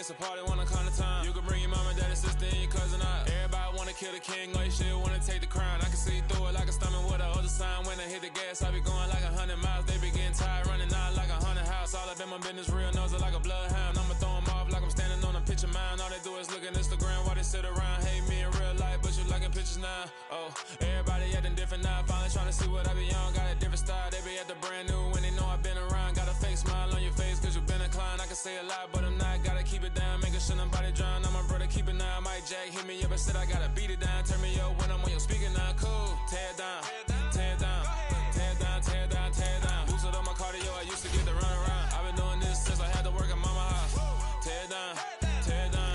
it's a party when I come to town. You can bring your mama, daddy, sister, and your cousin out. Everybody wanna kill the king, or you shit wanna take the crown. I can see through it like a stomach with a other sign. When I hit the gas, I be going like 100 miles. They be getting tired, running out like 100 house. All up in my business, real nose like a bloodhound. I'ma throw them off like I'm standing on a picture mound. All they do is look at Instagram while they sit around. Hate me in real life, but you liking pictures now. Oh, everybody acting different now. Finally trying to see what I be on. Got a different style, they be at the brand new when they know I've been around. Got a fake smile on your face, cause you been inclined. I can say a lot, but I'm not. Gotta keep it down, making sure nobody drown. I'm my brother, keep it now. Mike Jack hit me up and said I gotta beat it down. Turn me up when I'm on your speaker now. Cool, tear it down, tear it down, tear it down, tear it down, tear it down. Boosted on my cardio, I used to get to run around. I've been doing this since I had to work at mama house. Tear it down, tear it down,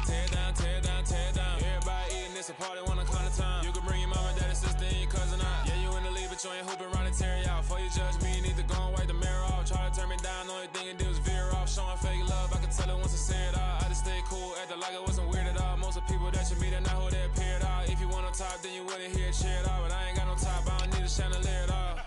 tear it down, tear it down, tear it down. Everybody eating, it's a party when I come to town. You can bring your mama, daddy, sister, and your cousin out. Yeah, you in the lead, but you ain't hooping around and tear you out. Before you judge me, you need to go and wipe the mirror off. Try to turn me down, only thing you do is veer off. Showing fake love, I can tell it once I say it all. I just stay cool, acting like I wasn't weird at all. Most of the people that you meet are not who they appear at all. If you want on top, then you wouldn't hear it cheer at all. But I ain't got no top, I don't need a chandelier at all.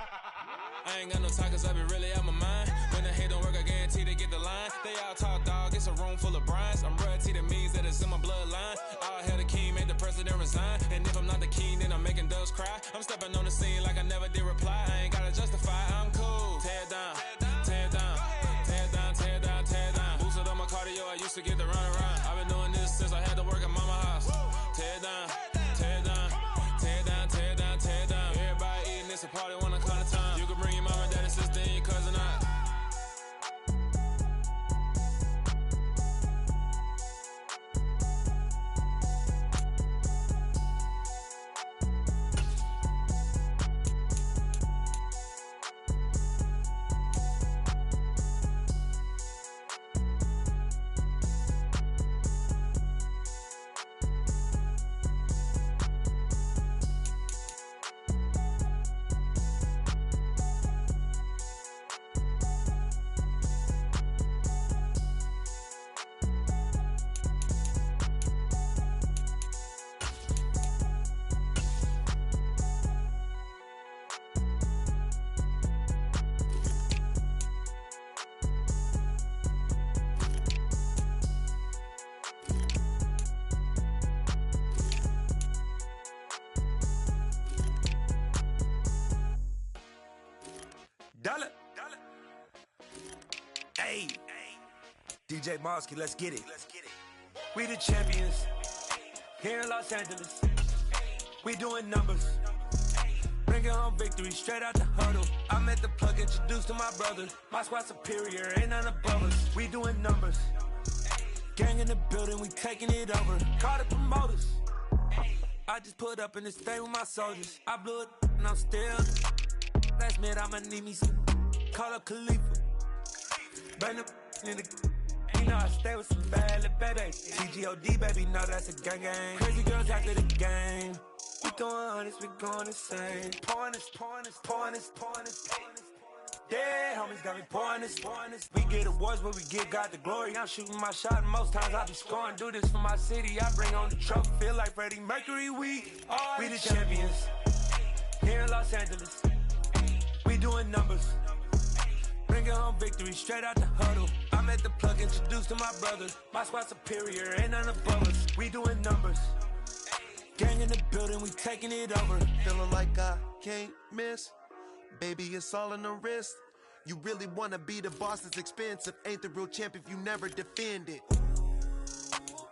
I ain't got no time, cause I be really out my mind. When the hate don't work, I guarantee they get the line. They all talk, dog, it's a room full of brinds. I'm royalty, that means that it's in my bloodline. All hell the king, made the president resign. And if I'm not the king, then I'm making doves cry. I'm stepping on the scene like I never did reply. I ain't gotta justify, I'm cool. Tear it down, tear it down, tear it down, tear it down, tear it down. Boosted on my cardio, I used to get to run around. I've been doing this since I had to work at mama house. Tear it down, tear it down, tear it down, tear it down, tear it down. Everybody eating, it's a party when I come to town. You can bring your mama, daddy, sister, and your cousin out. Hey, DJ Mosky, let's get it. We the champions here in Los Angeles. We doing numbers, bringing home victory straight out the huddle. I'm at the plug, introduced to my brothers. My squad superior, ain't none above us. We doing numbers, gang in the building, we taking it over. Call the promoters. I just put up in this thing with my soldiers. I blew it and I'm still. Last minute I'ma need me some. Call up Khalifa. Burn the in the. You know I stay with some bad little baby. TGOD baby, know that's a gang gang. Crazy girls after the game. We throwing hundreds, we going insane. Pouring this. Yeah, homies got me pouring this. We get awards, but we give God the glory. I'm shooting my shot, and most times I be scoring. Do this for my city, I bring on the trophy. Feel like Freddie Mercury, we the champions here in Los Angeles. We doing numbers, bringing home victory straight out the huddle. I'm at the plug, introduced to my brothers. My squad superior, ain't none above us. We doing numbers, gang in the building, we taking it over. Feeling like I can't miss. Baby, it's all in the wrist. You really wanna be the boss, it's expensive. Ain't the real champ if you never defend it.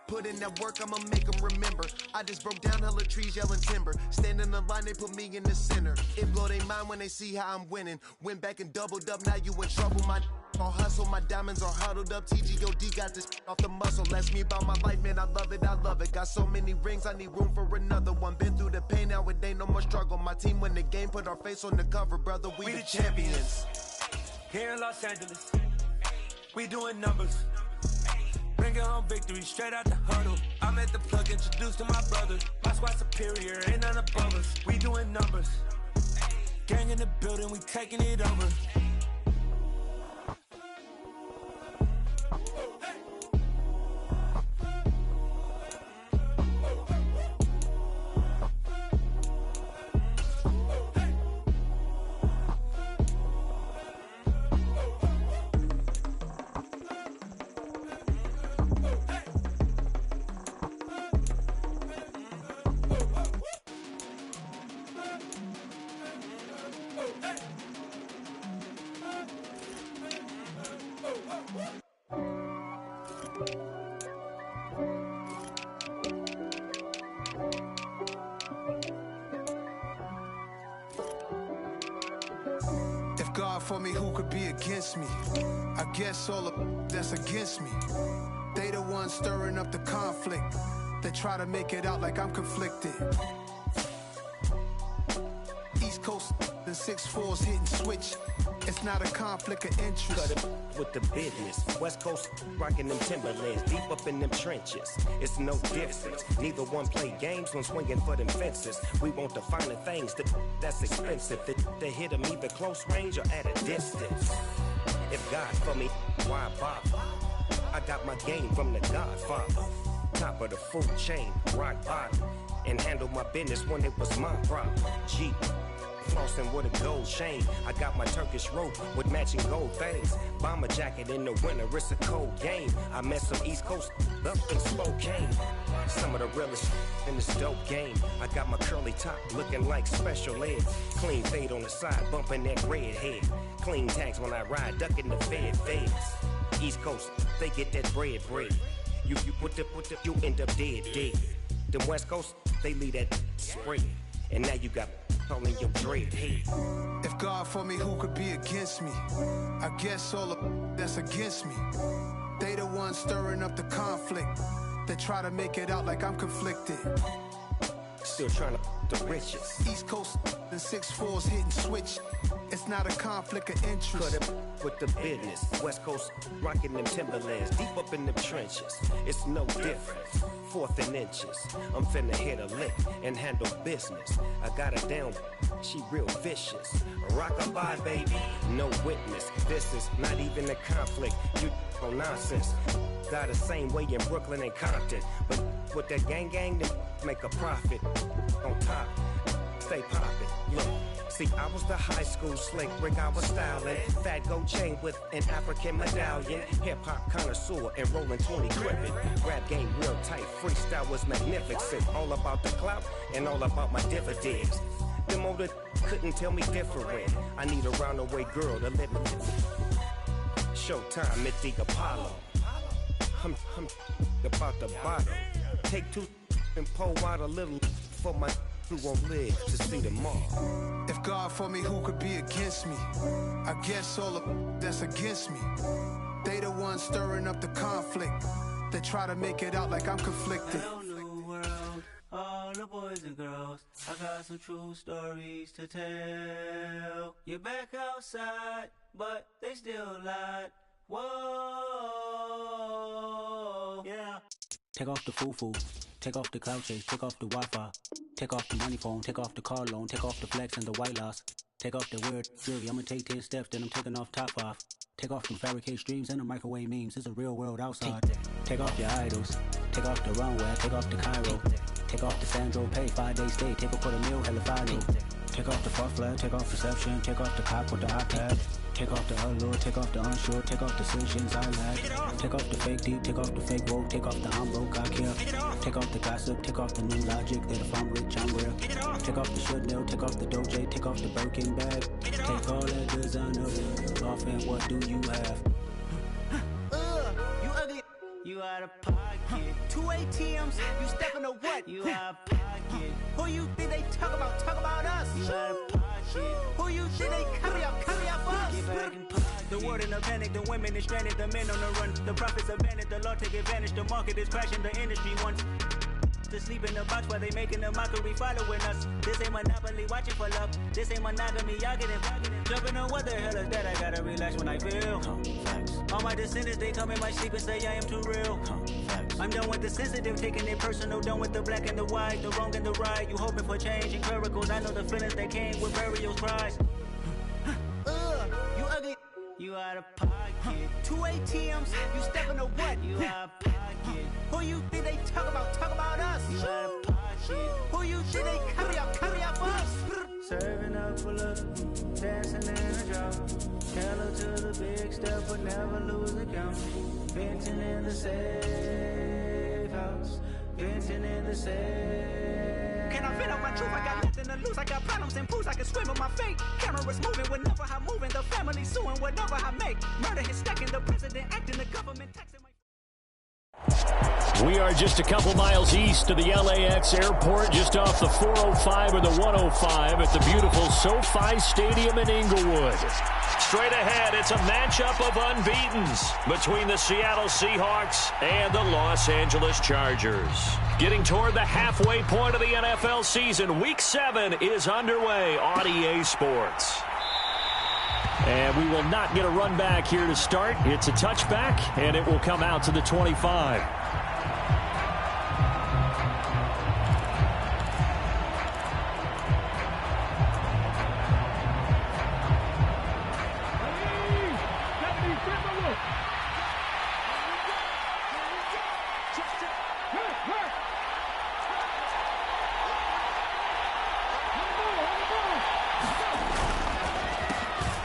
Put in that work, I'ma make them remember. I just broke down hella trees, yelling timber. Stand in the line, they put me in the center. It blow they mind when they see how I'm winning. Went back and doubled up, now you in trouble. My all hustle, my diamonds are huddled up. TGOD got this off the muscle. That's me about my life, man, I love it. Got so many rings, I need room for another one. Been through the pain, now it ain't no more struggle. My team win the game, put our face on the cover, brother. We the champions here in Los Angeles. We doing numbers, bringing home victory straight out the huddle. I'm at the plug, introduced to my brothers. My squad superior, ain't none above us. We doing numbers, gang in the building, we taking it over. If God for me, who could be against me? I guess all of that's against me. They the ones stirring up the conflict. They try to make it out like I'm conflicted. East Coast and 6'4's hitting switch. It's not a conflict of interest. Cut it with the business. West Coast rocking them Timberlands, deep up in them trenches. It's no difference. Neither one play games when swinging for them fences. We want the finer things that's expensive. They hit them either close range or at a distance. If God for me, why bother? I got my game from the Godfather. Top of the food chain, rock bottom. And handle my business when it was my problem. Jeep. Flossing with a gold chain. I got my Turkish rope with matching gold things. Bomber jacket in the winter, it's a cold game. I met some East Coast up in Spokane. Some of the realest in this dope game. I got my curly top looking like special ed. Clean fade on the side, bumping that red head. Clean tags when I ride, ducking the feds. East Coast, they get that bread. You you end up dead. Them West Coast, they leave that spread. And now you got all in your dread head. If God for me, who could be against me? I guess all of that's against me. They the ones stirring up the conflict. They try to make it out like I'm conflicted. Still trying to the riches. East Coast and 6'4's hitting switch. It's not a conflict of interest. Cut it with the business. West Coast rocking them Timberlands, deep up in them trenches. It's no difference. 4th and inches. I'm finna hit a lick and handle business. I got her down, she real vicious. Rockabye, baby, no witness. This is not even a conflict. You on nonsense. Got the same way in Brooklyn and Compton, but with that gang, they make a profit. On top, stay poppin'. Look. See, I was the high school slick Rick, I was styling. Fat gold chain with an African medallion. Hip-hop connoisseur and rolling 20 gripping. Rap game real tight, freestyle was magnificent. All about the clout and all about my dividends. Them older couldn't tell me different. I need a roundaway girl to live with. Showtime at the Apollo. I'm about the bottom. Take 2 and pour out a little for my who won't live to see tomorrow. If God for me, who could be against me? I guess all of that's against me. They the ones stirring up the conflict. They try to make it out like I'm conflicted. Hello, new world, all the boys and girls. I got some true stories to tell. You're back outside, but they still lied. Whoa, yeah. Take off the foo-foo, take off the cloud chase, take off the Wi-Fi, take off the money phone, take off the car loan, take off the flex and the white loss, take off the weird jewelry, I'ma take 10 steps, then I'm taking off top 5. Take off them fabricated streams and the microwave memes, it's a real world outside. Take off your idols, take off the runway, take off the Cairo, take off the Sandro Pay, 5-day stay, take a $250,000, hella follow. Take off the far flag, take off reception, take off the cop with the iPad. Take off the allure, take off the unsure, take off decisions I lack. Take off the fake deep, take off the fake woke, take off the I'm broke, I care. Take off the gossip, take off the new logic that if I'm rich, I'm real. Take off the should know, take off the Doja, take off the Birkin bag. Take all that designer off and what do you have? You ugly. You out of pocket. 2 ATMs, you stepping to what? You out of pocket. Who you think they talk about? Talk about us. You out of pocket. Who you think they carry up us? Get back in pocket. The world in a panic, the women is stranded, the men on the run. The profits abandoned, the law take advantage, the market is crashing, the industry wants to sleep in the box while they making a mockery following us. This ain't Monopoly, watching for love. This ain't monogamy, y'all getting jumping on what the hell is that? I gotta relax when I feel. All my descendants, they come in my sleep and say I am too real. I'm done with the sensitive, taking it personal, done with the black and the white, the wrong and the right. You hoping for change and miracles, I know the feelings that came with burials, cries. You ugly. You out of pocket. 2 ATMs, you stepping to what? You out of pocket. Who you think they talk about? Talk about us. You out of pocket. Who you think they carry up us? Serving up for love, dancing in a drop. Hello to the big step, but never lose the count. Venting in the safe house. Venting in the safe. Can I vent out my truth? I got nothing to lose. I got problems and fools. I can swim with my fate. Cameras moving whenever I'm moving. The family suing whatever I make. Murder is stacking. The president acting. The government taxing. We are just a couple miles east of the LAX airport, just off the 405 or the 105 at the beautiful SoFi Stadium in Inglewood. Straight ahead, it's a matchup of unbeatens between the Seattle Seahawks and the Los Angeles Chargers. Getting toward the halfway point of the NFL season, Week 7 is underway on EA Sports. And we will not get a run back here to start. It's a touchback, and it will come out to the 25.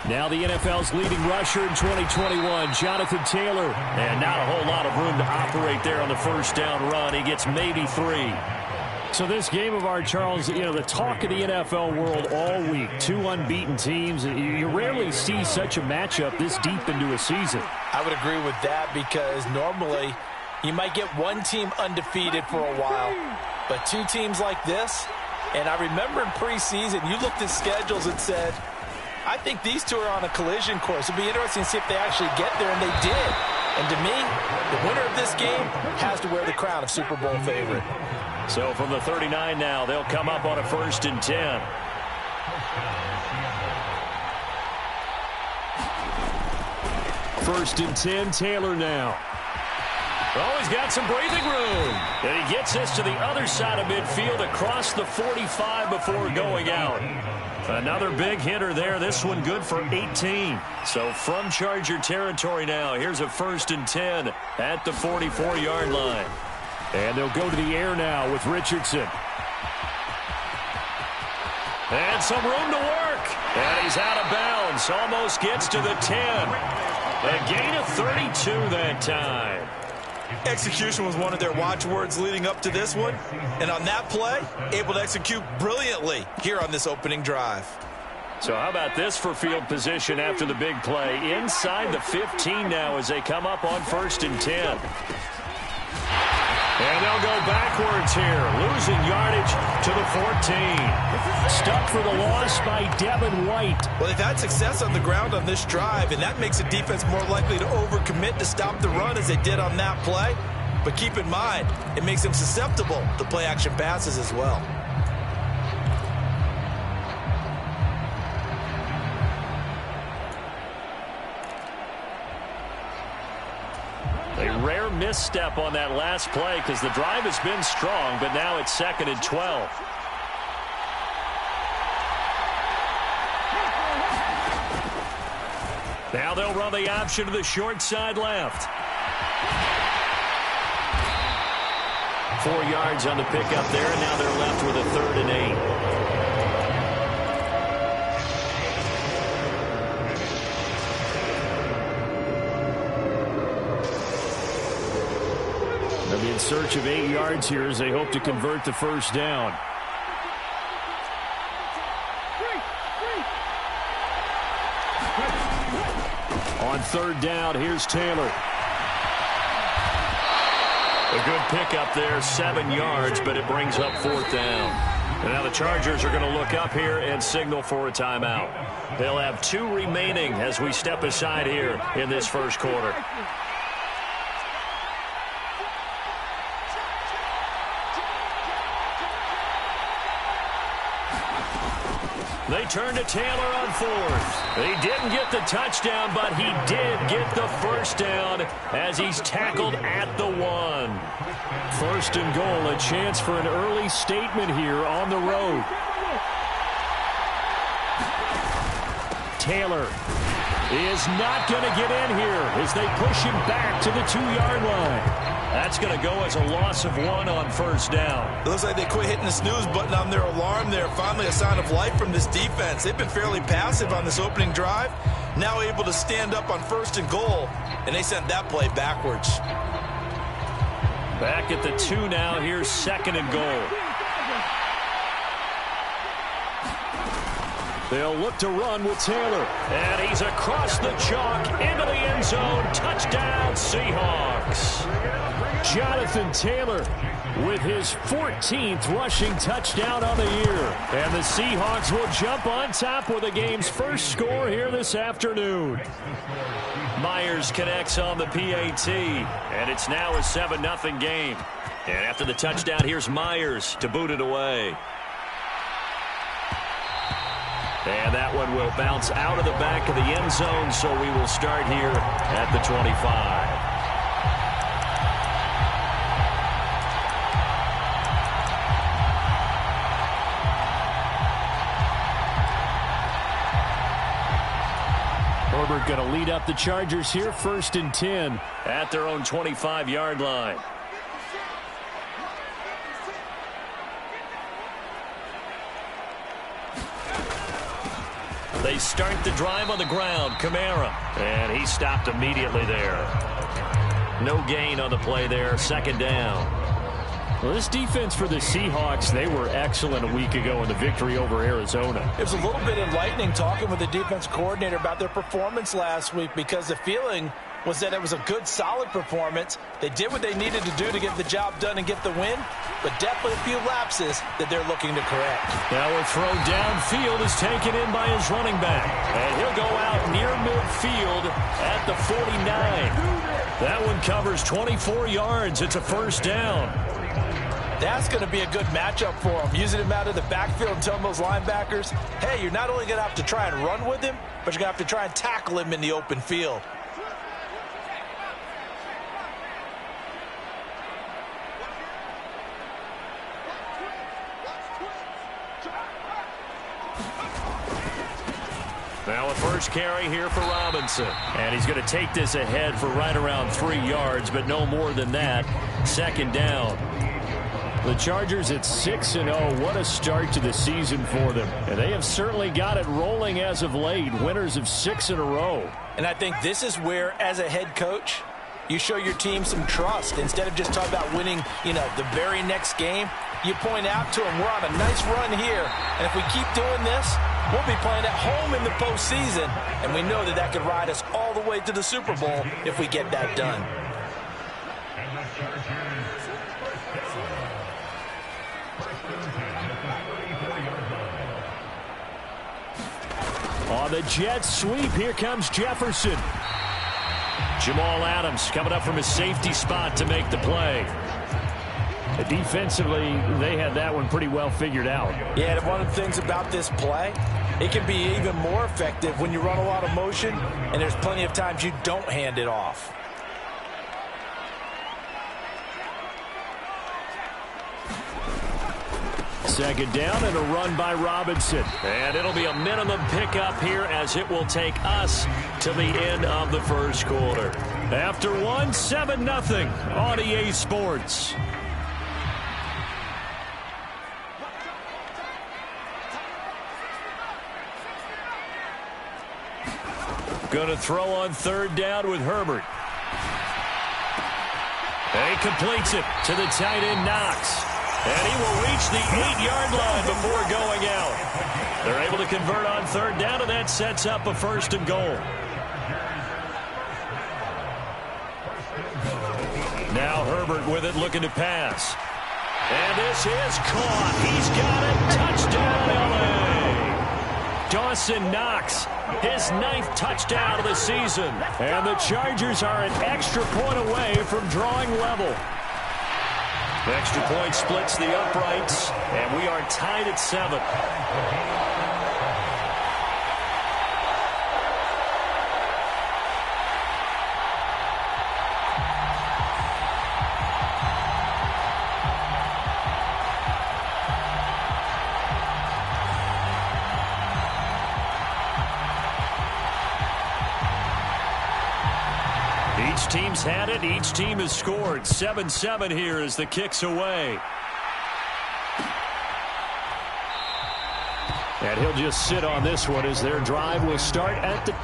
Now the NFL's leading rusher in 2021, Jonathan Taylor. And not a whole lot of room to operate there on the first down run. He gets maybe 3. So this game of ours, Charles, you know, the talk of the NFL world all week. 2 unbeaten teams. You rarely see such a matchup this deep into a season. I would agree with that because normally you might get one team undefeated for a while. But 2 teams like this, and I remember in preseason, you looked at schedules and said, I think these 2 are on a collision course. It'll be interesting to see if they actually get there, and they did. And to me, the winner of this game has to wear the crown of Super Bowl favorite. So from the 39 now, they'll come up on a 1st and 10. First and 10, Taylor now. Oh, he's got some breathing room. And he gets us to the other side of midfield across the 45 before going out. Another big hitter there. This one good for 18. So from Charger territory now, here's a 1st and 10 at the 44-yard line. And they'll go to the air now with Richardson. And some room to work. And he's out of bounds. Almost gets to the 10. A gain of 32 that time. Execution was one of their watchwords leading up to this one. And on that play, able to execute brilliantly here on this opening drive. So how about this for field position after the big play? Inside the 15 now as they come up on 1st and 10. And they'll go backwards here, losing yardage to the 14. Stuck for the loss by Devin White. Well, they've had success on the ground on this drive, and that makes the defense more likely to overcommit to stop the run as they did on that play. But keep in mind, it makes them susceptible to play-action passes as well. A rare misstep on that last play because the drive has been strong, but now it's 2nd and 12. Now they'll run the option to the short side left. 4 yards on the pickup there, and now they're left with a 3rd and 8. They'll be in search of 8 yards here as they hope to convert the first down. On 3rd down, here's Taylor. A good pickup there, 7 yards, but it brings up 4th down. And now the Chargers are going to look up here and signal for a timeout. They'll have 2 remaining as we step aside here in this first quarter. They turn to Taylor on 4th. He didn't get the touchdown, but he did get the first down as he's tackled at the 1. 1st and goal, a chance for an early statement here on the road. Taylor is not going to get in here as they push him back to the 2-yard line. That's going to go as a loss of 1 on 1st down. It looks like they quit hitting the snooze button on their alarm there. Finally a sign of life from this defense. They've been fairly passive on this opening drive. Now able to stand up on 1st and goal, and they sent that play backwards. Back at the 2 now. Here's 2nd and goal. They'll look to run with Taylor. And he's across the chalk into the end zone. Touchdown, Seahawks. Jonathan Taylor with his 14th rushing touchdown on the year. And the Seahawks will jump on top with the game's first score here this afternoon. Myers connects on the PAT, and it's now a 7-0 game. And after the touchdown, here's Myers to boot it away. And that one will bounce out of the back of the end zone, so we will start here at the 25. Herbert going to lead up the Chargers here, 1st and 10 at their own 25-yard line. They start the drive on the ground. Kamara, and he stopped immediately there. No gain on the play there. 2nd down. Well, this defense for the Seahawks, they were excellent a week ago in the victory over Arizona. It was a little bit enlightening talking with the defense coordinator about their performance last week, because the feeling was that it was a good, solid performance. They did what they needed to do to get the job done and get the win, but definitely a few lapses that they're looking to correct. Now a throw downfield is taken in by his running back, and he'll go out near midfield at the 49. That one covers 24 yards. It's a 1st down. That's going to be a good matchup for him, using him out of the backfield and telling those linebackers, hey, you're not only going to have to try and run with him, but you're going to have to try and tackle him in the open field. Now a first carry here for Robinson. And he's going to take this ahead for right around 3 yards, but no more than that. 2nd down. The Chargers at 6-0. What a start to the season for them. And they have certainly got it rolling as of late. Winners of 6 in a row. And I think this is where, as a head coach, you show your team some trust. Instead of just talking about winning, the very next game, you point out to them, we're on a nice run here. And if we keep doing this, we'll be playing at home in the postseason. And we know that that could ride us all the way to the Super Bowl if we get that done. On the jet sweep, here comes Jefferson. Jamal Adams coming up from his safety spot to make the play. Defensively, they had that one pretty well figured out. Yeah, and one of the things about this play, it can be even more effective when you run a lot of motion, and there's plenty of times you don't hand it off. Second down and a run by Robinson. And it'll be a minimum pickup here as it will take us to the end of the first quarter. After one, 7-0 on EA Sports. Going to throw on 3rd down with Herbert. And he completes it to the tight end Knox. And he will reach the 8-yard line before going out. They're able to convert on 3rd down, and that sets up a 1st and goal. Now Herbert with it, looking to pass. And this is caught. He's got it. Touchdown, L.A. Dawson Knox, his 9th touchdown of the season. And the Chargers are an extra point away from drawing level. The extra point splits the uprights, and we are tied at 7. Each team's had it. Each team has scored. 7-7 here as the kick's away. And he'll just sit on this one as their drive will start at the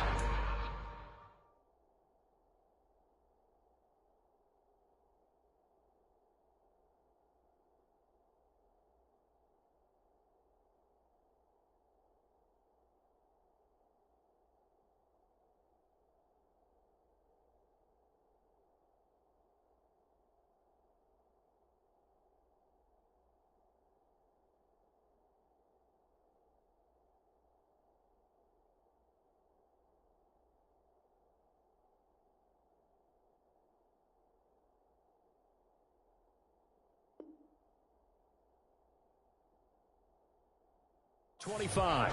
25.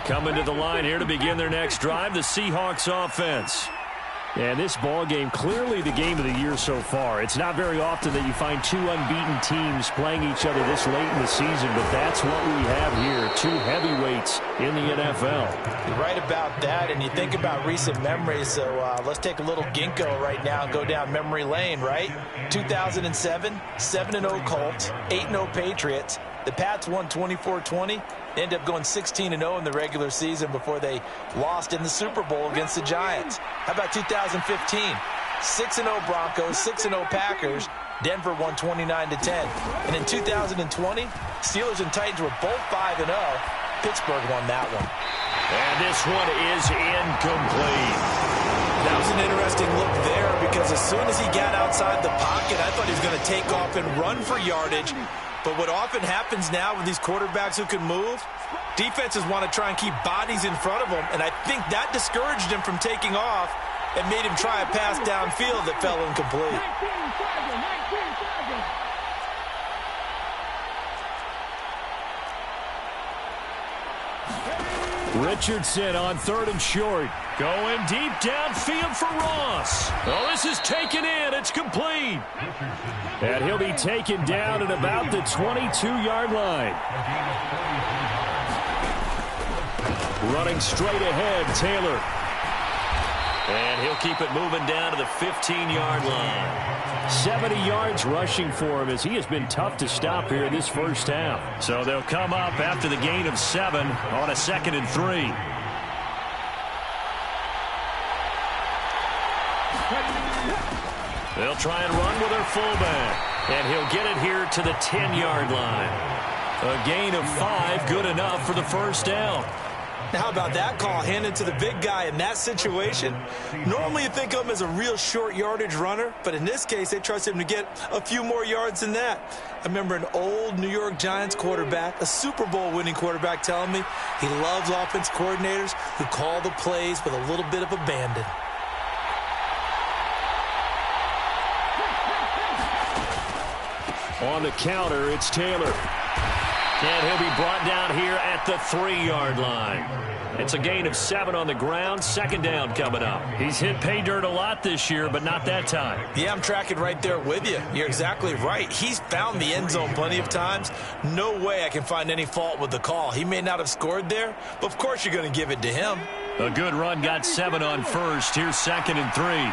Coming to the line here to begin their next drive, the Seahawks offense. And this ball game, clearly the game of the year so far. It's not very often that you find two unbeaten teams playing each other this late in the season, but that's what we have here, two heavyweights in the NFL. You're right about that, and you think about recent memories, so let's take a little ginkgo right now and go down memory lane, right? 2007, 7-0 Colts, 8-0 Patriots. The Pats won 24-20. They ended up going 16-0 in the regular season before they lost in the Super Bowl against the Giants. How about 2015? 6-0 Broncos, 6-0 Packers. Denver won 29-10. And in 2020, Steelers and Titans were both 5-0. Pittsburgh won that one. And this one is incomplete. That was an interesting look there because as soon as he got outside the pocket, I thought he was going to take off and run for yardage. But what often happens now with these quarterbacks who can move, defenses want to try and keep bodies in front of them, and I think that discouraged him from taking off and made him try a pass downfield that fell incomplete. Richardson on 3rd and short. Going deep downfield for Ross. Oh, this is taken in. It's complete. And he'll be taken down at about the 22-yard line. Running straight ahead, Taylor. And he'll keep it moving down to the 15-yard line. 70 yards rushing for him as he has been tough to stop here in this first half. So they'll come up after the gain of 7 on a 2nd and 3. They'll try and run with their fullback. And he'll get it here to the 10-yard line. A gain of 5, good enough for the first down. How about that call handed to the big guy in that situation? Normally you think of him as a real short yardage runner, but in this case they trust him to get a few more yards than that. I remember an old New York Giants quarterback, a Super Bowl winning quarterback, telling me he loves offense coordinators who call the plays with a little bit of abandon. On the counter, it's Taylor. And he'll be brought down here at the 3-yard line. It's a gain of 7 on the ground. 2nd down coming up. He's hit pay dirt a lot this year, but not that time. Yeah, I'm tracking right there with you. You're exactly right. He's found the end zone plenty of times. No way I can find any fault with the call. He may not have scored there, but of course you're going to give it to him. A good run got 7 on first. Here's 2nd and 3.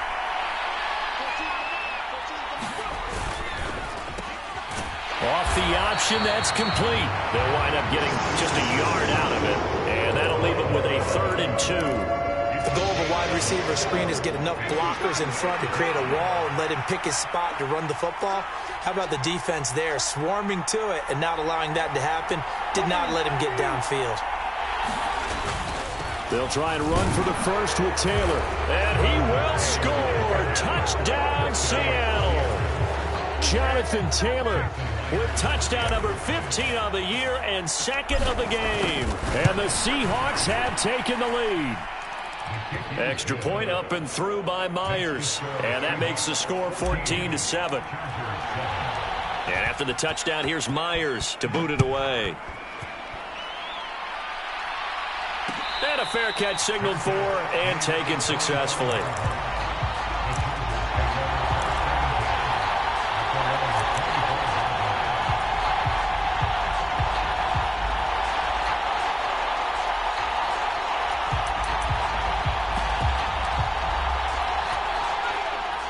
Off the option, that's complete. They'll wind up getting just a yard out of it, and that'll leave it with a 3rd and 2. The goal of a wide receiver screen is get enough blockers in front to create a wall and let him pick his spot to run the football. How about the defense there, swarming to it and not allowing that to happen? Did not let him get downfield. They'll try and run for the first with Taylor, and he will score. Touchdown, Seattle. Jonathan Taylor with touchdown number 15 on the year and 2nd of the game. And the Seahawks have taken the lead. Extra point up and through by Myers. And that makes the score 14-7. And after the touchdown, here's Myers to boot it away. And a fair catch signaled for and taken successfully.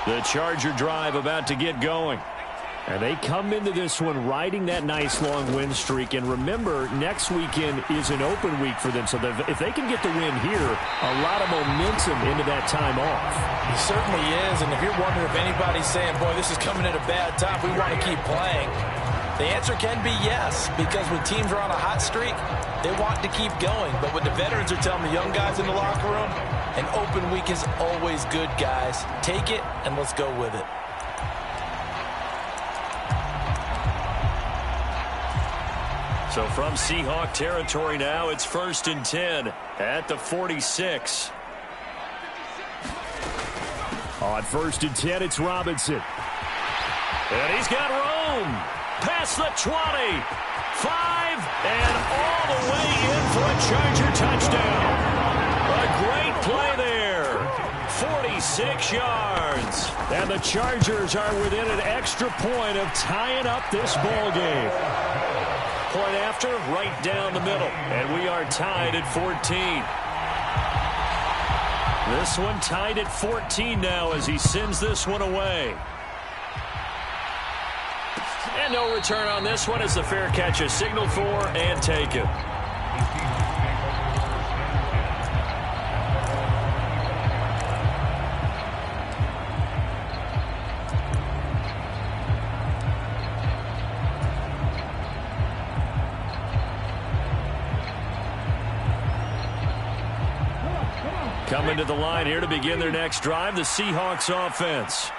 The Charger drive about to get going. And they come into this one riding that nice long win streak. And remember, next weekend is an open week for them. So if they can get the win here, a lot of momentum into that time off. He certainly is. And if you're wondering if anybody's saying, boy, this is coming at a bad time, we want to keep playing, the answer can be yes. Because when teams are on a hot streak, they want to keep going. But what the veterans are telling the young guys in the locker room, an open week is always good, guys. Take it and let's go with it. So from Seahawk territory now, it's 1st and 10 at the 46. On 1st and 10, it's Robinson. And he's got room. Past the 20. 5, and all the way in for a Charger touchdown. A great play there. 46 yards. And the Chargers are within an extra point of tying up this ball game. Point after, right down the middle. And we are tied at 14. This one tied at 14 now as he sends this one away. And no return on this one as the fair catch is signaled for and taken. Coming to the line here to begin their next drive, the Seahawks offense.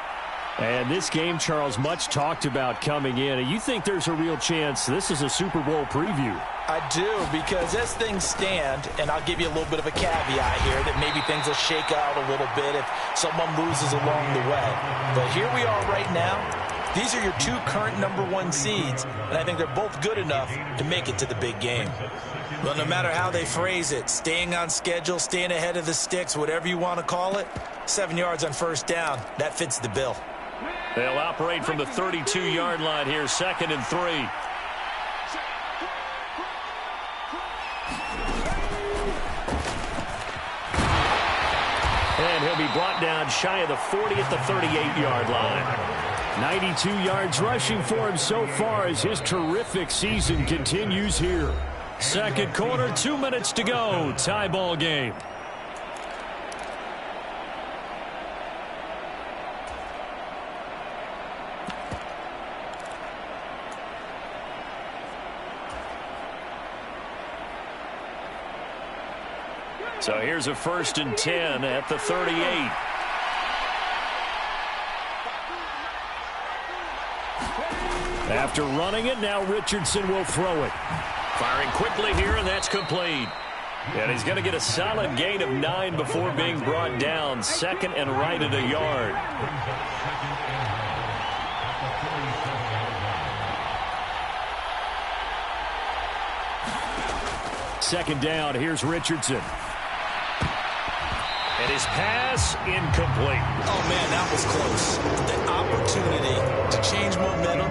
And this game, Charles, much talked about coming in. And you think there's a real chance this is a Super Bowl preview? I do, because as things stand, and I'll give you a little bit of a caveat here, that maybe things will shake out a little bit if someone loses along the way. But here we are right now. These are your two current #1 seeds, and I think they're both good enough to make it to the big game. Well, no matter how they phrase it, staying on schedule, staying ahead of the sticks, whatever you want to call it, 7 yards on 1st down, that fits the bill. They'll operate from the 32-yard line here, 2nd and 3. And he'll be brought down shy of the 40 at the 38-yard line. 92 yards rushing for him so far as his terrific season continues here. Second quarter, 2 minutes to go. Tie ball game. So here's a 1st and 10 at the 38. After running it, now Richardson will throw it. Firing quickly here, and that's complete. And he's going to get a solid gain of 9 before being brought down. 2nd and right at a yard. Second down, here's Richardson. And his pass incomplete. Oh, man, that was close. The opportunity to change momentum,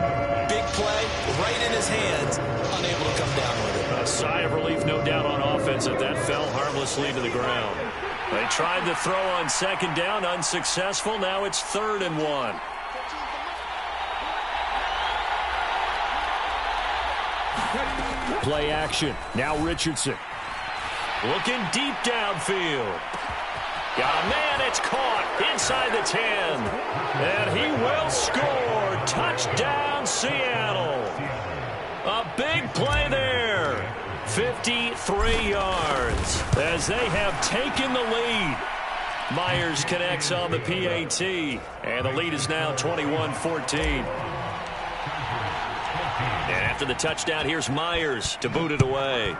big play, right in his hands, unable to come down with it. A sigh of relief, no doubt, on offense that fell harmlessly to the ground. They tried to throw on 2nd down, unsuccessful. Now it's 3rd and 1. Play action. Now Richardson. Looking deep downfield. Got a man, it's caught inside the 10. And he will score. Touchdown, Seattle. A big play there. 53 yards as they have taken the lead. Myers connects on the PAT. And the lead is now 21-14. And after the touchdown, here's Myers to boot it away.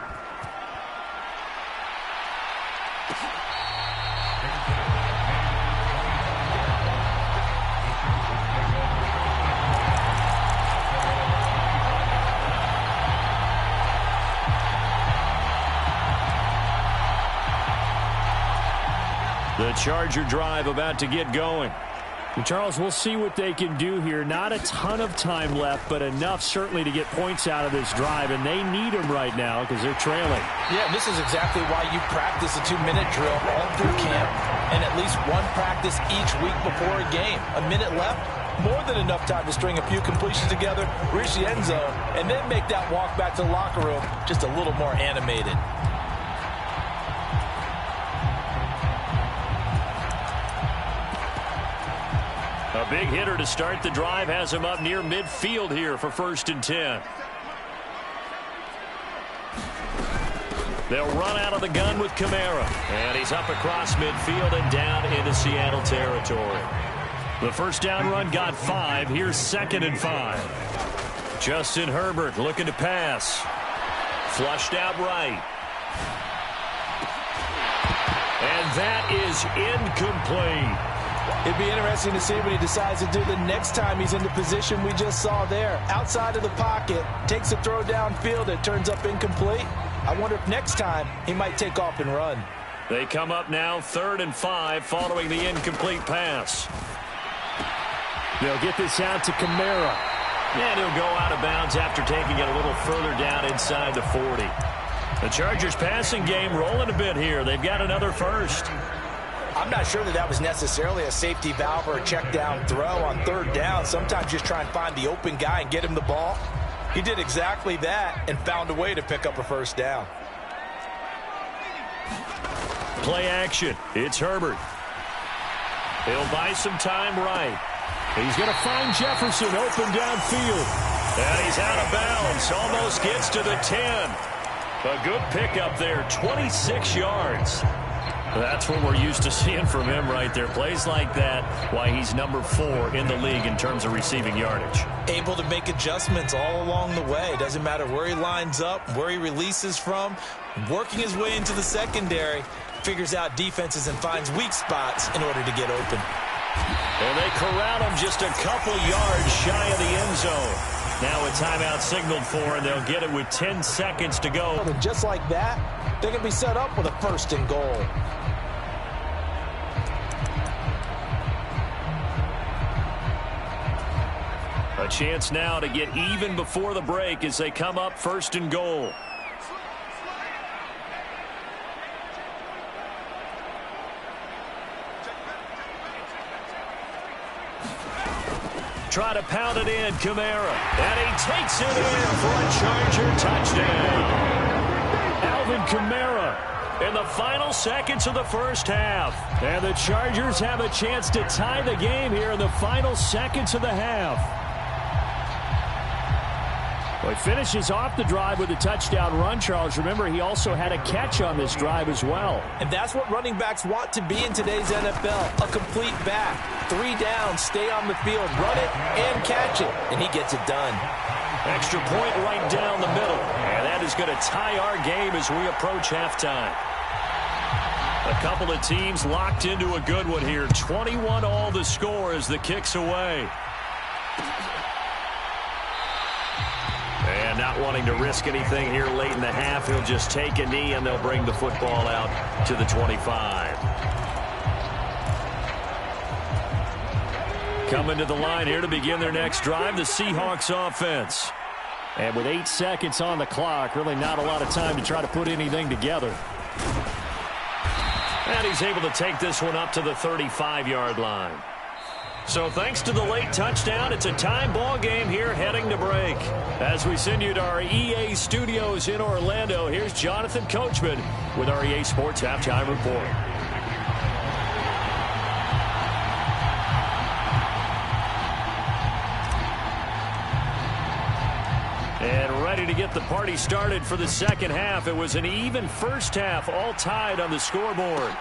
The Charger drive about to get going. Charles, we'll see what they can do here. Not a ton of time left, but enough certainly to get points out of this drive, and they need them right now because they're trailing. Yeah, this is exactly why you practice a 2-minute drill all through camp and at least one practice each week before a game. A minute left, more than enough time to string a few completions together, reach the end zone, and then make that walk back to the locker room just a little more animated. A big hitter to start the drive has him up near midfield here for 1st and 10. They'll run out of the gun with Kamara. And he's up across midfield and down into Seattle territory. The first down run got 5. Here's 2nd and 5. Justin Herbert looking to pass. Flushed out right. And that is incomplete. It'd be interesting to see what he decides to do the next time he's in the position we just saw there. Outside of the pocket, takes a throw downfield, it turns up incomplete. I wonder if next time he might take off and run. They come up now 3rd and 5 following the incomplete pass. They'll get this out to Kamara. And he'll go out of bounds after taking it a little further down inside the 40. The Chargers passing game rolling a bit here. They've got another first. I'm not sure that was necessarily a safety valve or a check down throw on 3rd down. Sometimes just try and find the open guy and get him the ball. He did exactly that and found a way to pick up a first down. Play action. It's Herbert. He'll buy some time right. He's going to find Jefferson open downfield. And he's out of bounds. Almost gets to the 10. A good pickup there. 26 yards. That's what we're used to seeing from him right there. Plays like that, why he's number 4 in the league in terms of receiving yardage. Able to make adjustments all along the way. Doesn't matter where he lines up, where he releases from. Working his way into the secondary. Figures out defenses and finds weak spots in order to get open. And they corral him just a couple yards shy of the end zone. Now a timeout signaled for, and they'll get it with 10 seconds to go. And just like that, they can be set up with a 1st and goal. A chance now to get even before the break as they come up 1st and goal. Try to pound it in, Kamara. And he takes it in for a Charger touchdown. Alvin Kamara in the final seconds of the first half. And the Chargers have a chance to tie the game here in the final seconds of the half. Well, he finishes off the drive with a touchdown run, Charles. Remember, he also had a catch on this drive as well. And that's what running backs want to be in today's NFL, a complete back. 3 down, stay on the field, run it, and catch it. And he gets it done. Extra point right down the middle. And that is going to tie our game as we approach halftime. A couple of teams locked into a good one here. 21 all the score as the kick's away. And not wanting to risk anything here late in the half, he'll just take a knee and they'll bring the football out to the 25. Coming to the line here to begin their next drive, the Seahawks offense. And with 8 seconds on the clock, really not a lot of time to try to put anything together. And he's able to take this one up to the 35-yard line. So thanks to the late touchdown, it's a tie ball game here heading to break. As we send you to our EA studios in Orlando, here's Jonathan Coachman with our EA Sports Halftime Report. And ready to get the party started for the second half. It was an even first half, all tied on the scoreboard.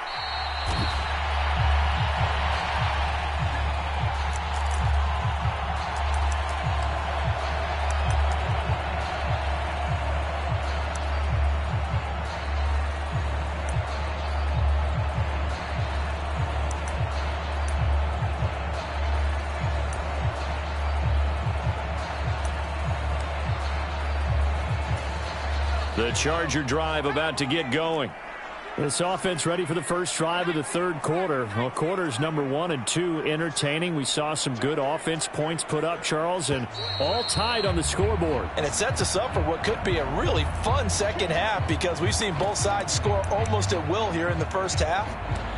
The Charger drive about to get going. This offense ready for the first drive of the third quarter. Well, quarters number 1 and 2 entertaining. We saw some good offense points put up, Charles, and all tied on the scoreboard. And it sets us up for what could be a really fun second half because we've seen both sides score almost at will here in the first half.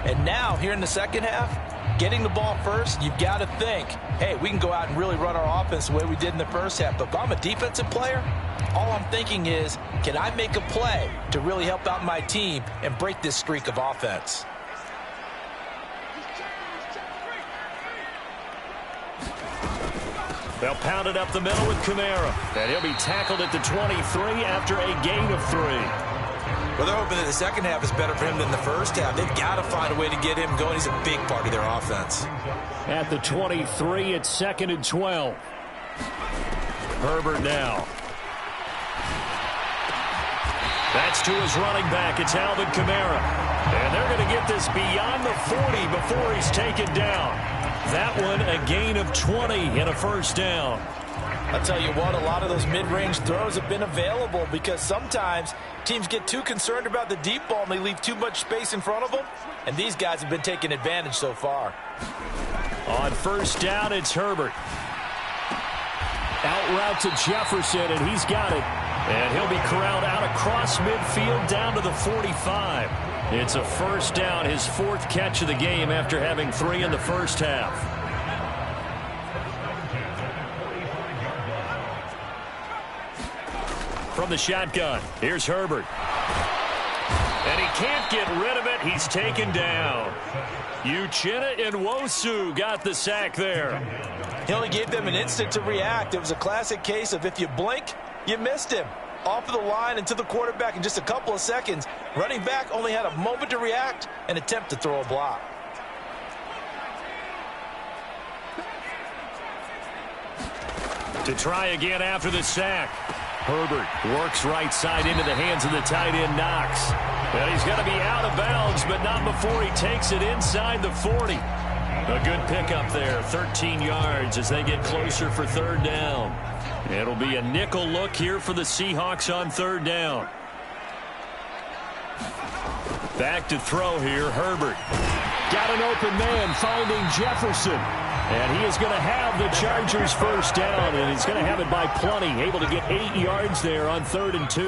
And now, here in the second half, getting the ball first, you've got to think, hey, we can go out and really run our offense the way we did in the first half. But if I'm a defensive player, all I'm thinking is, can I make a play to really help out my team and break this streak of offense? They'll pound it up the middle with Kamara. And he'll be tackled at the 23 after a gain of 3. Well, they're hoping that the second half is better for him than the first half. They've got to find a way to get him going. He's a big part of their offense. At the 23, it's 2nd and 12. Herbert now. That's to his running back. It's Alvin Kamara. And they're going to get this beyond the 40 before he's taken down. That one a gain of 20 and a first down. I'll tell you what, a lot of those mid-range throws have been available because sometimes teams get too concerned about the deep ball and they leave too much space in front of them. And these guys have been taking advantage so far. On first down, it's Herbert. Out route to Jefferson, and he's got it. And he'll be corralled out across midfield down to the 45. It's a first down, his fourth catch of the game after having 3 in the first half. From the shotgun, here's Herbert. And he can't get rid of it. He's taken down. Uchenna Nwosu got the sack there. He only gave them an instant to react. It was a classic case of if you blink, you missed him. Off of the line and to the quarterback in just a couple of seconds. Running back only had a moment to react and attempt to throw a block. To try again after the sack. Herbert works right side into the hands of the tight end, Knox. And he's going to be out of bounds, but not before he takes it inside the 40. A good pickup there, 13 yards as they get closer for third down. It'll be a nickel look here for the Seahawks on third down. Back to throw here, Herbert. Got an open man finding Jefferson. And he is going to have the Chargers first down, and he's going to have it by plenty. Able to get 8 yards there on 3rd and 2.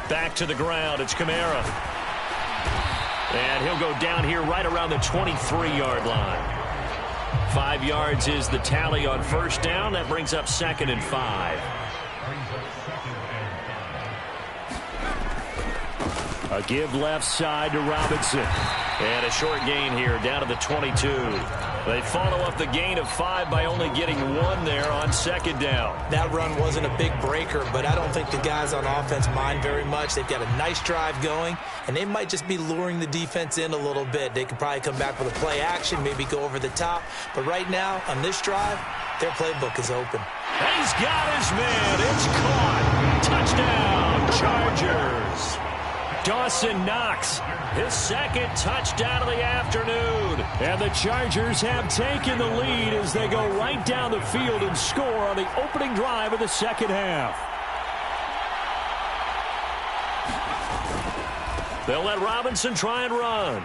Back to the ground. It's Kamara. And he'll go down here right around the 23-yard line. 5 yards is the tally on first down. That brings up 2nd and 5. A give left side to Robinson. And a short gain here down to the 22. They follow up the gain of 5 by only getting 1 there on 2nd down. That run wasn't a big breaker, but I don't think the guys on offense mind very much. They've got a nice drive going, and they might just be luring the defense in a little bit. They could probably come back with a play action, maybe go over the top. But right now, on this drive, their playbook is open. He's got his man. It's caught. Touchdown, Chargers. Dawson Knox, his second touchdown of the afternoon. And the Chargers have taken the lead as they go right down the field and score on the opening drive of the second half. They'll let Robinson try and run.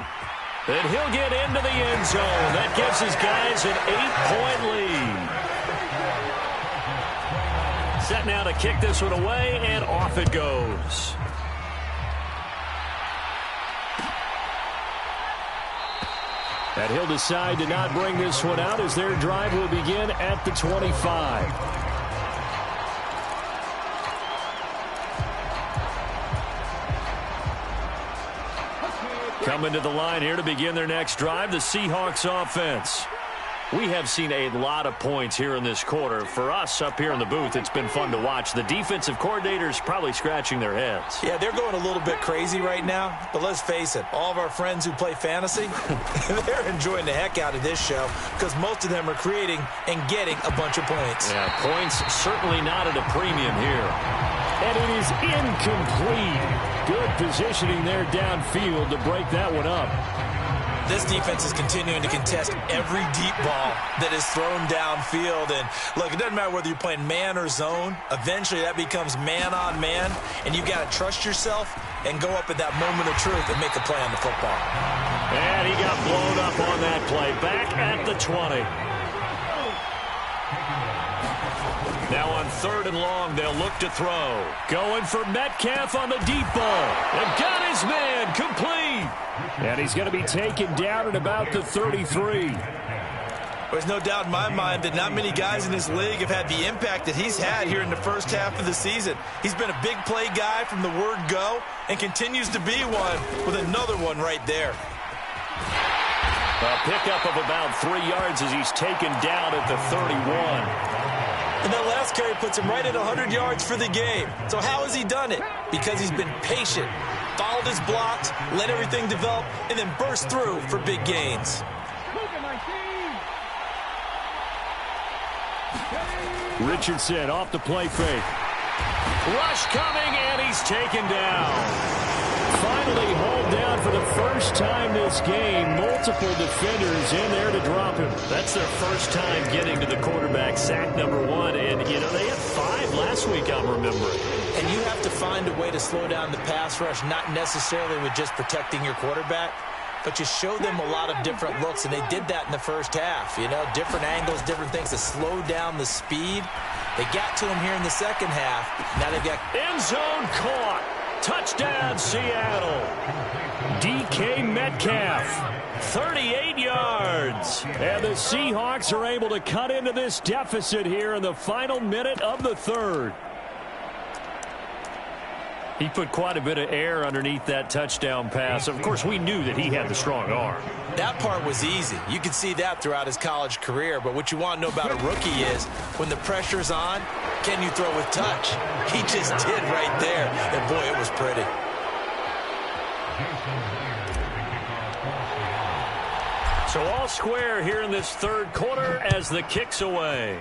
And he'll get into the end zone. That gives his guys an 8-point lead. Set now to kick this one away, and off it goes. And he'll decide to not bring this one out as their drive will begin at the 25. Coming to the line here to begin their next drive, the Seahawks offense. We have seen a lot of points here in this quarter. For us up here in the booth, it's been fun to watch. The defensive coordinators probably scratching their heads. Yeah, they're going a little bit crazy right now. But let's face it, all of our friends who play fantasy, they're enjoying the heck out of this show because most of them are creating and getting a bunch of points. Yeah, points certainly not at a premium here. And it is incomplete. Good positioning there downfield to break that one up. This defense is continuing to contest every deep ball that is thrown downfield. And, look, it doesn't matter whether you're playing man or zone. Eventually, that becomes man-on-man, and you've got to trust yourself and go up at that moment of truth and make a play on the football. And he got blown up on that play. Back at the 20. Now on 3rd and long, they'll look to throw. Going for Metcalf on the deep ball. And got his man complete. And he's going to be taken down at about the 33. There's no doubt in my mind that not many guys in this league have had the impact that he's had here in the first half of the season. He's been a big play guy from the word go and continues to be one with another one right there. A pickup of about 3 yards as he's taken down at the 31. And that last carry puts him right at 100 yards for the game. So how has he done it? Because he's been patient, followed his blocks, let everything develop, and then burst through for big gains. Richardson off the play fake. Rush coming, and he's taken down. Finally hauled down for the first time this game. Multiple defenders in there to drop him. That's their first time getting to the quarterback, sack number 1. And, you know, they had 5 last week, I'm remembering. And you have to find a way to slow down the pass rush, not necessarily with just protecting your quarterback, but you show them a lot of different looks, and they did that in the first half. You know, different angles, different things to slow down the speed. They got to him here in the second half. Now they've got end zone caught. Touchdown, Seattle. DK Metcalf, 38 yards. And the Seahawks are able to cut into this deficit here in the final minute of the third. He put quite a bit of air underneath that touchdown pass. Of course, we knew that he had the strong arm. That part was easy. You could see that throughout his college career. But what you want to know about a rookie is when the pressure's on, can you throw with touch? He just did right there. And, boy, it was pretty. So all square here in this third quarter as the kick's away.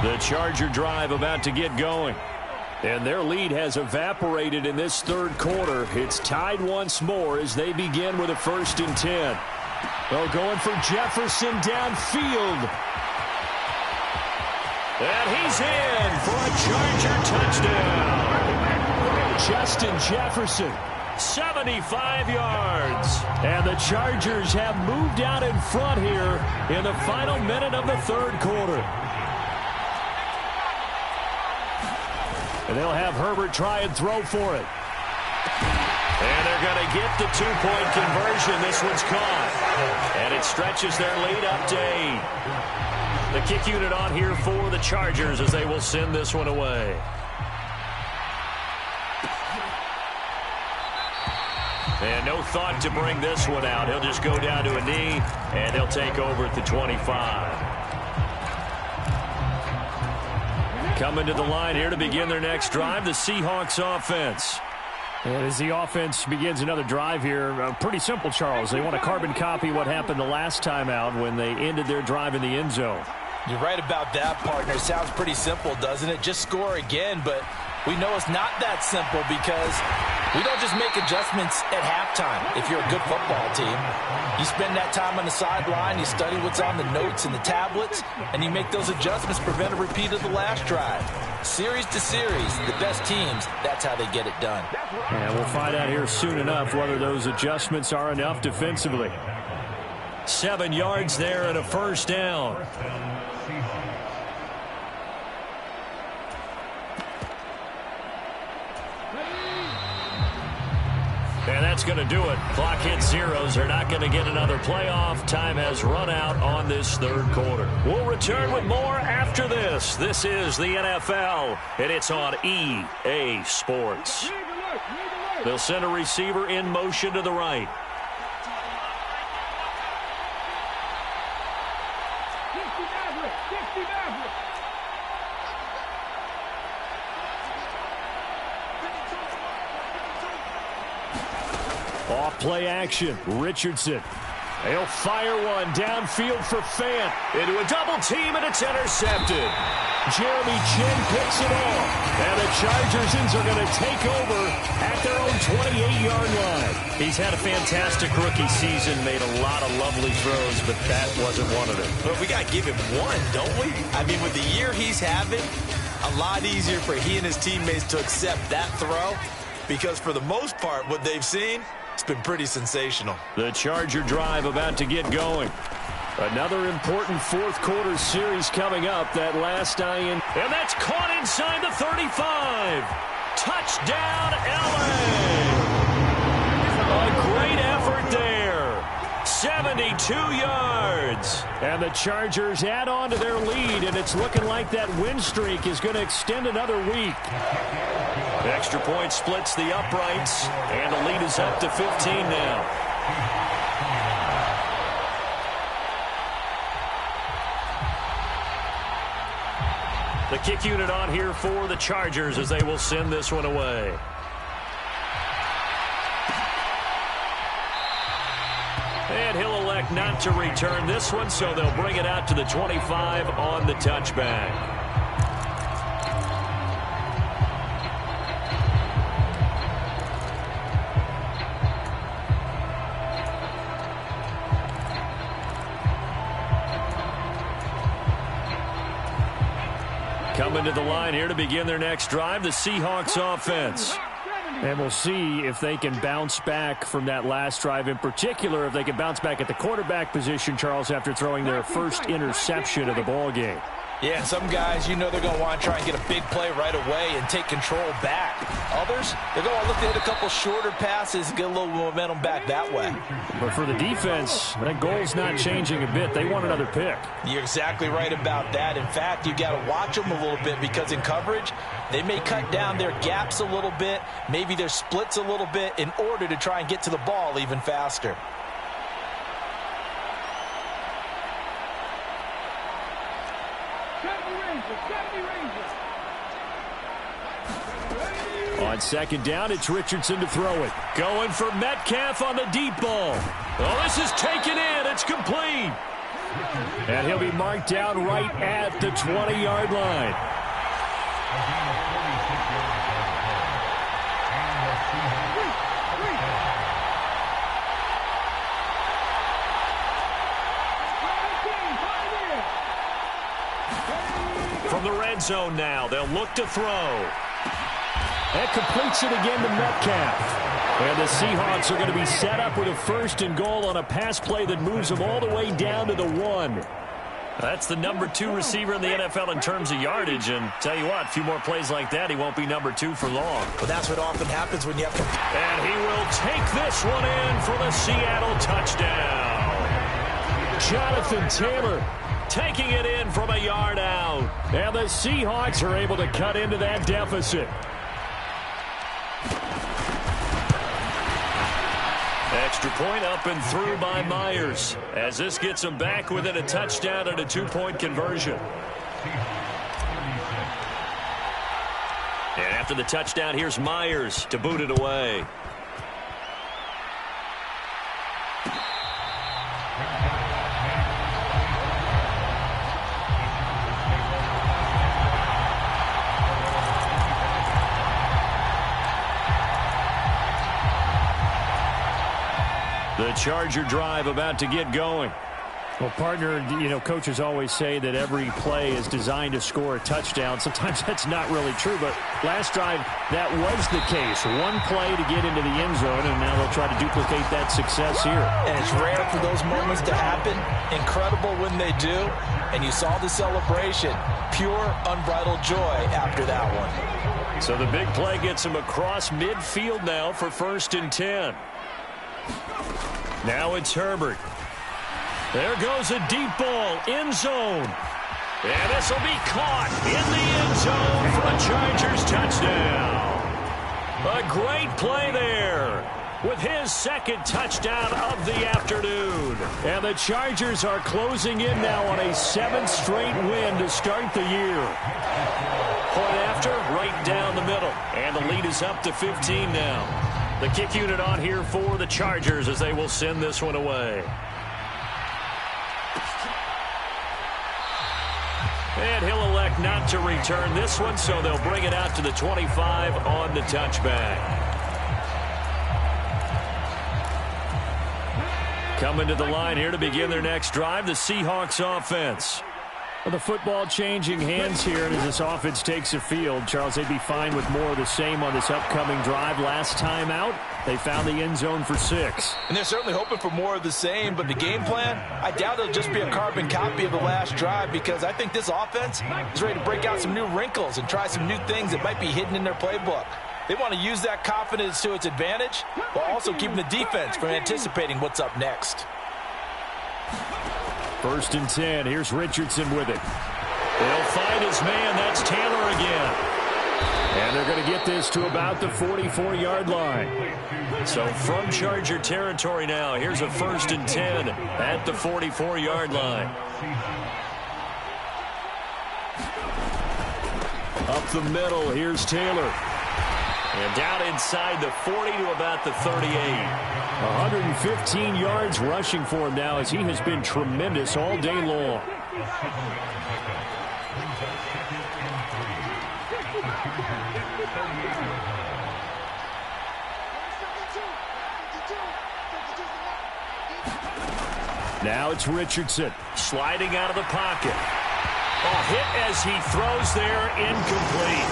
The Charger drive about to get going. And their lead has evaporated in this third quarter. It's tied once more as they begin with a 1st and 10. Well, going for Jefferson downfield. And he's in for a Charger touchdown. Justin Jefferson, 75 yards. And the Chargers have moved out in front here in the final minute of the third quarter. And they'll have Herbert try and throw for it. And they're going to get the 2-point conversion. This one's caught. And it stretches their lead up to 8. The kick unit on here for the Chargers as they will send this one away. And no thought to bring this one out. He'll just go down to a knee, and they'll take over at the 25. Coming to the line here to begin their next drive, the Seahawks offense. And as the offense begins another drive here, pretty simple, Charles. They want to carbon copy what happened the last time out when they ended their drive in the end zone. You're right about that, partner. It sounds pretty simple, doesn't it? Just score again, but we know it's not that simple because we don't just make adjustments at halftime. If you're a good football team, you spend that time on the sideline, you study what's on the notes and the tablets, and you make those adjustments, prevent a repeat of the last drive. Series to series, the best teams, that's how they get it done. And we'll find out here soon enough whether those adjustments are enough defensively. 7 yards there and a 1st down. And that's going to do it. Clock hits zeros. They're not going to get another playoff. Time has run out on this third quarter. We'll return with more after this. This is the NFL, and it's on EA Sports. They'll send a receiver in motion to the right. Off play action. Richardson. They'll fire one downfield for Fant. Into a double team, and it's intercepted. Jeremy Chinn picks it off. And the Chargers are going to take over at their own 28-yard line. He's had a fantastic rookie season, made a lot of lovely throws, but that wasn't one of them. But we got to give him one, don't we? I mean, with the year he's having, a lot easier for he and his teammates to accept that throw because for the most part, what they've seen, it's been pretty sensational. The Charger drive about to get going. Another important fourth quarter series coming up. That last and that's caught inside the 35. Touchdown, LA. A great effort there. 72 yards. And the Chargers add on to their lead, and it's looking like that win streak is going to extend another week. Extra point splits the uprights, and the lead is up to 15 now. The kick unit on here for the Chargers as they will send this one away. And he'll elect not to return this one, so they'll bring it out to the 25 on the touchback. Coming to the line here to begin their next drive, the Seahawks offense. And we'll see if they can bounce back from that last drive, in particular if they can bounce back at the quarterback position, Charles, after throwing their first interception of the ball game. Yeah, some guys, they're going to want to try and get a big play right away and take control back. Others, they're going to look to hit a couple shorter passes and get a little momentum back that way. But for the defense, that goal's not changing a bit. They want another pick. You're exactly right about that. In fact, you got to watch them a little bit because in coverage, they may cut down their gaps a little bit, maybe their splits a little bit in order to try and get to the ball even faster. On second down, it's Richardson to throw it. Going for Metcalf on the deep ball. Oh, this is taken in. It's complete. And he'll be marked down right at the 20-yard line. From the red zone now, they'll look to throw. That completes it again to Metcalf. And the Seahawks are going to be set up with a 1st and goal on a pass play that moves them all the way down to the 1. That's the number 2 receiver in the NFL in terms of yardage. And tell you what, a few more plays like that, he won't be number 2 for long. But that's what often happens when you have to... And he will take this one in for the Seattle touchdown. Jonathan Taylor taking it in from a yard out. And the Seahawks are able to cut into that deficit. Extra point up and through by Myers, as this gets them back within a touchdown and a 2-point conversion. And after the touchdown, here's Myers to boot it away. The Charger drive about to get going. Well, partner, coaches always say that every play is designed to score a touchdown. Sometimes that's not really true, but last drive, that was the case. One play to get into the end zone, and now they'll try to duplicate that success here. And it's rare for those moments to happen. Incredible when they do. And you saw the celebration. Pure, unbridled joy after that one. So the big play gets them across midfield now for 1st and 10. Now it's Herbert. There goes a deep ball, end zone. And this will be caught in the end zone for a Chargers touchdown. A great play there with his 2nd touchdown of the afternoon. And the Chargers are closing in now on a 7th straight win to start the year. Point after, right down the middle. And the lead is up to 15 now. The kick unit on here for the Chargers as they will send this one away. And he'll elect not to return this one, so they'll bring it out to the 25 on the touchback. Coming to the line here to begin their next drive, the Seahawks offense. Well, the football changing hands here, and as this offense takes the field, Charles, they'd be fine with more of the same on this upcoming drive. Last time out, they found the end zone for 6. And they're certainly hoping for more of the same, but the game plan, I doubt it'll just be a carbon copy of the last drive, because I think this offense is ready to break out some new wrinkles and try some new things that might be hidden in their playbook. They want to use that confidence to its advantage, while also keeping the defense from anticipating what's up next. 1st and 10. Here's Richardson with it. They'll find his man. That's Taylor again. And they're going to get this to about the 44-yard line. So from Charger territory now, here's a 1st and 10 at the 44-yard line. up the middle. Here's Taylor. And down inside the 40 to about the 38. 115 yards rushing for him now as he has been tremendous all day long. Now it's Richardson sliding out of the pocket. Oh, hit as he throws there, incomplete.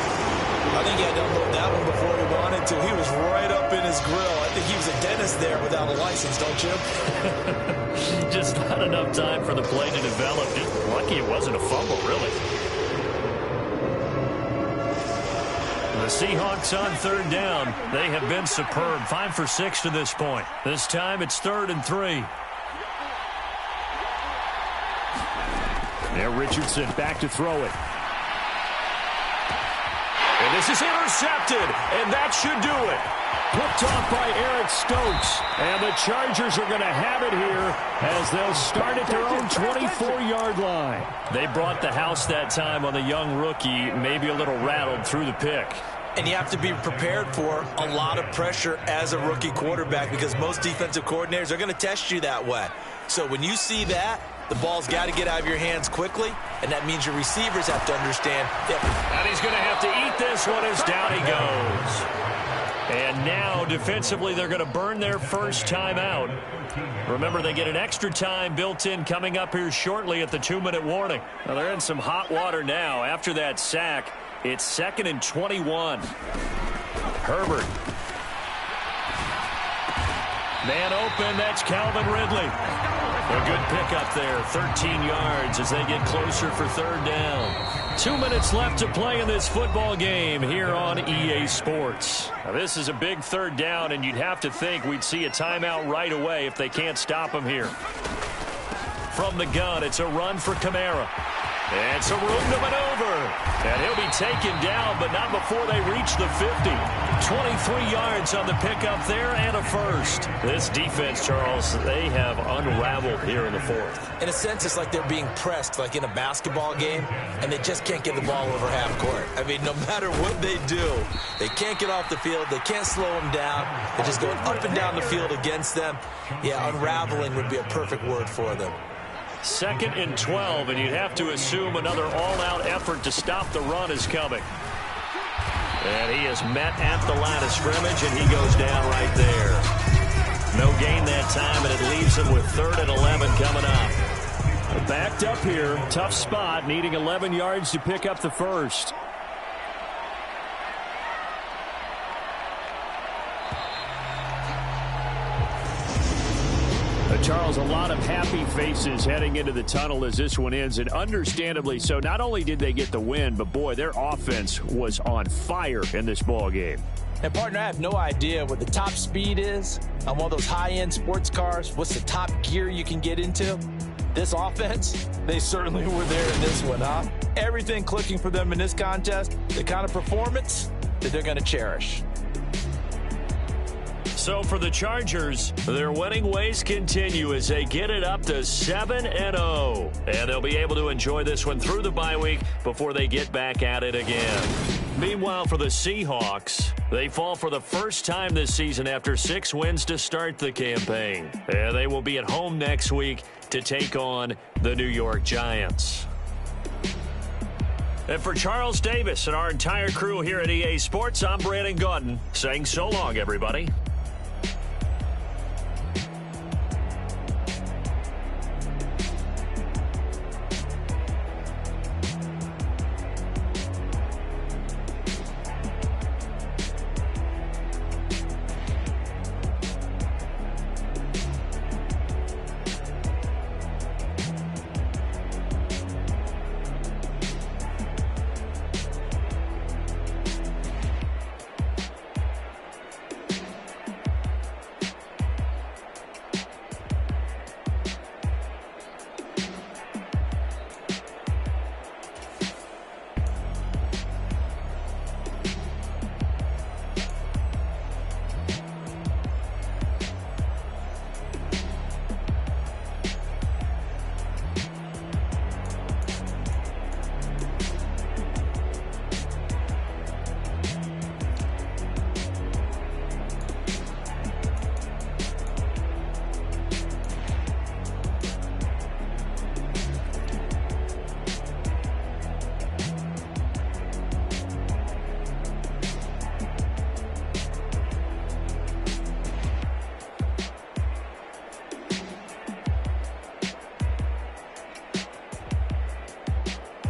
I think he had to unload that one before he wanted to. He was right up in his grill. I think he was a dentist there without a license, don't you? Just not enough time for the play to develop. Just lucky it wasn't a fumble, really. The Seahawks on third down. They have been superb. 5 for 6 to this point. This time it's 3rd and 3. Now Richardson back to throw it. And this is intercepted, and that should do it. Picked off by Eric Stokes. And the Chargers are going to have it here as they'll start at their own 24-yard line. They brought the house that time on the young rookie, maybe a little rattled through the pick. And you have to be prepared for a lot of pressure as a rookie quarterback because most defensive coordinators are going to test you that way. So when you see that, the ball's got to get out of your hands quickly, and that means your receivers have to understand. And he's going to have to eat this one as down he goes. And now, defensively, they're going to burn their first time out. Remember, they get an extra time built in coming up here shortly at the 2-minute warning. Now, they're in some hot water now. After that sack, it's 2nd and 21. Herbert. Man open, that's Calvin Ridley. A good pickup there, 13 yards as they get closer for 3rd down. 2 minutes left to play in this football game here on EA Sports. Now, this is a big 3rd down, and you'd have to think we'd see a timeout right away if they can't stop him here. From the gun, it's a run for Kamara. And some room to maneuver. And he'll be taken down, but not before they reach the 50. 23 yards on the pickup there and a first. This defense, Charles, they have unraveled here in the 4th. In a sense, it's like they're being pressed, like in a basketball game, and they just can't get the ball over half court. I mean, no matter what they do, they can't get off the field. They can't slow them down. They're just going up and down the field against them. Yeah, unraveling would be a perfect word for them. 2nd and 12, and you'd have to assume another all-out effort to stop the run is coming. And he is met at the line of scrimmage, and he goes down right there. No gain that time, and it leaves him with 3rd and 11 coming up. Backed up here, tough spot, needing 11 yards to pick up the first. Charles, a lot of happy faces heading into the tunnel as this one ends, and understandably so. Not only did they get the win, but boy, their offense was on fire in this ball game. And partner, I have no idea what the top speed is on one of those high-end sports cars. What's the top gear you can get into? This offense, they certainly were there in this one, huh? Everything clicking for them in this contest, the kind of performance that they're going to cherish. So for the Chargers, their winning ways continue as they get it up to 7-0. And they'll be able to enjoy this one through the bye week before they get back at it again. Meanwhile, for the Seahawks, they fall for the first time this season after 6 wins to start the campaign. And they will be at home next week to take on the New York Giants. And for Charles Davis and our entire crew here at EA Sports, I'm Brandon Gaudin saying so long, everybody.